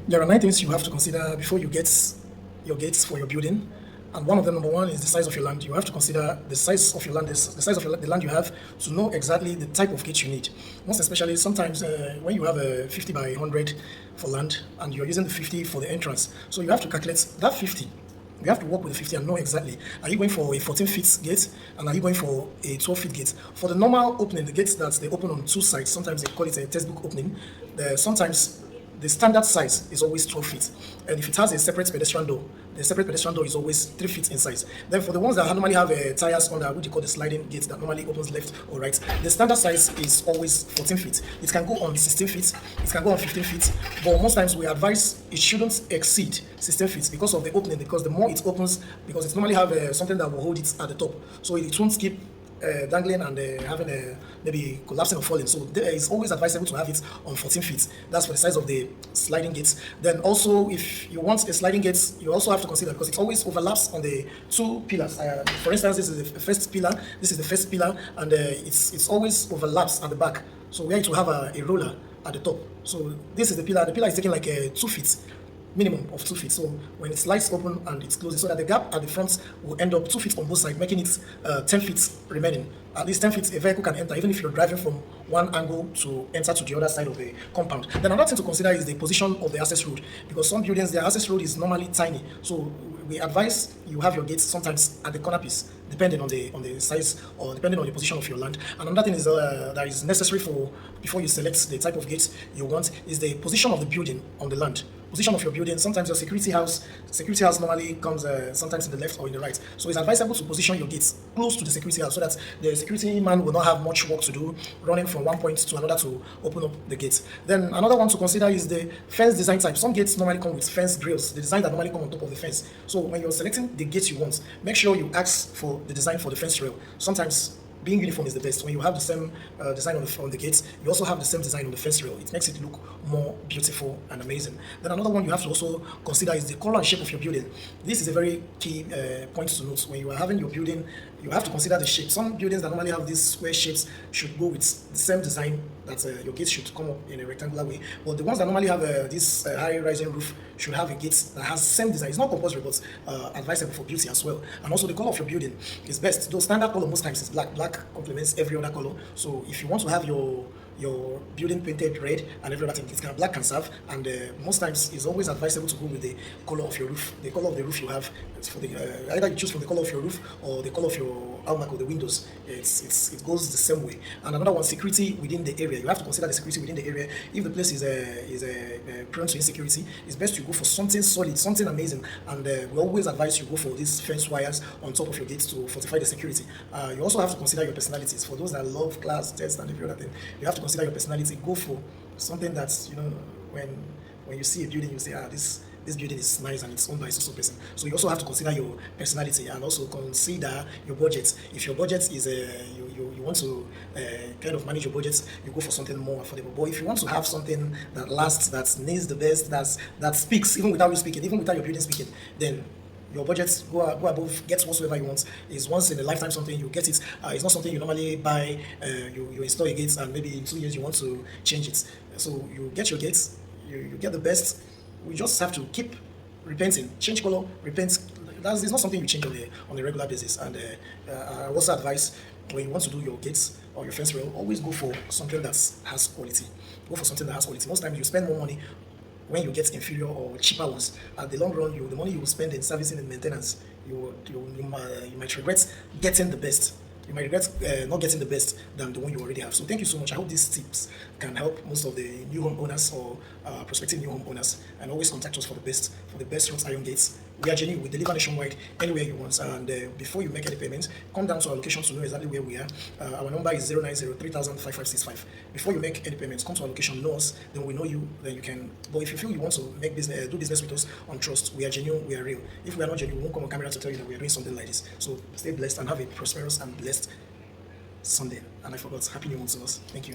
There are nine things you have to consider before you get your gates for your building. And one of them, number one, is the size of your land. You have to consider the size of your land, the size of the land you have, to know exactly the type of gate you need. Most especially, sometimes when you have a 50 by 100 for land and you're using the 50 for the entrance, so you have to calculate that 50. You have to work with the 50 and know exactly, are you going for a 14 feet gate and are you going for a 12 feet gate? For the normal opening, the gates that they open on two sides, sometimes they call it a textbook opening. Sometimes the standard size is always 12 feet. And if it has a separate pedestrian door, the separate pedestrian door is always 3 feet in size. Then for the ones that normally have tires under, which you call the sliding gate that normally opens left or right, the standard size is always 14 feet. It can go on 16 feet, it can go on 15 feet, but most times we advise it shouldn't exceed 16 feet because of the opening, because the more it opens, because it normally have something that will hold it at the top, so it won't keep dangling and having maybe collapsing or falling. So it's always advisable to have it on 14 feet. That's for the size of the sliding gates. Then also, if you want a sliding gate, you also have to consider, because it always overlaps on the two pillars. For instance, this is the first pillar, this is the first pillar, and it's always overlaps at the back. So we have to have a roller at the top. So this is the pillar. The pillar is taking like 2 feet, minimum of 2 feet. So when it slides open and it's closing, so that the gap at the front will end up 2 feet on both sides, making it 10 feet remaining. At least 10 feet a vehicle can enter, even if you're driving from one angle to enter to the other side of the compound. Then another thing to consider is the position of the access road, because some buildings, their access road is normally tiny. So we advise you have your gates sometimes at the corner piece, depending on the size or depending on the position of your land. And another thing is that is necessary for before you select the type of gates you want is the position of the building on the land. Position of your building. Sometimes your security house normally comes sometimes in the left or in the right. So it's advisable to position your gates close to the security house so that the security man will not have much work to do running from one point to another to open up the gates. Then another one to consider is the fence design type. Some gates normally come with fence grills, the design that normally come on top of the fence. So when you're selecting the gates you want, make sure you ask for the design for the fence rail. Sometimes being uniform is the best. When you have the same design on the gates, you also have the same design on the fence rail. It makes it look more beautiful and amazing. Then another one you have to also consider is the color and shape of your building. This is a very key point to note. When you are having your building, you have to consider the shape. Some buildings that normally have these square shapes should go with the same design that your gates should come up in a rectangular way. But the ones that normally have this high rising roof should have a gate that has same design. It's not compulsory, but advisable for beauty as well. And also the color of your building is best. Though standard color most times is black. Black complements every other color. So if you want to have your building painted red and every other thing, it's kind of black can serve. And most times it's always advisable to go with the color of your roof. The color of the roof you have, it's for the either you choose from the color of your roof or the color of your almac or the windows. It goes the same way. And another one, security within the area. You have to consider the security within the area. If the place is prone to insecurity, it's best to go for something solid, something amazing. And we always advise you go for these fence wires on top of your gates to fortify the security. You also have to consider your personalities. For those that love class, test, and every other thing, you have to consider your personality. Go for something that's, when you see a building, you say, this building is nice and it's owned by a social person. So you also have to consider your personality and also consider your budget. If your budget is you want to kind of manage your budget, you go for something more affordable. But if you want to have something that lasts, that needs the best, that speaks even without you speaking, even without your building speaking, then your budget go above, get whatsoever you want. It's once in a lifetime something, you get it. It's not something you normally buy, you install your gates and maybe in 2 years you want to change it. So you get your gates, you get the best. We just have to keep repenting, change color, repent. It's not something you change on a regular basis. And I also advise when you want to do your gates or your fence rail, always go for something that has quality. Go for something that has quality. Most times you spend more money when you get inferior or cheaper ones. At the long run, the money you will spend in servicing and maintenance, you might regret getting the best. You might regret not getting the best than the one you already have. So thank you so much. I hope these tips can help most of the new homeowners or prospective new homeowners. And always contact us for the best wrought iron gates. We are genuine. We deliver nationwide anywhere you want. And before you make any payments, come down to our location to know exactly where we are. Our number is 090-3000-5565. Before you make any payments, come to our location, know us, then we know you, then you can. But if you feel you want to make business, do business with us on trust, we are genuine, we are real. If we are not genuine, we won't come on camera to tell you that we are doing something like this. So stay blessed and have a prosperous and blessed Sunday. And I forgot, Happy New Month to us. Thank you.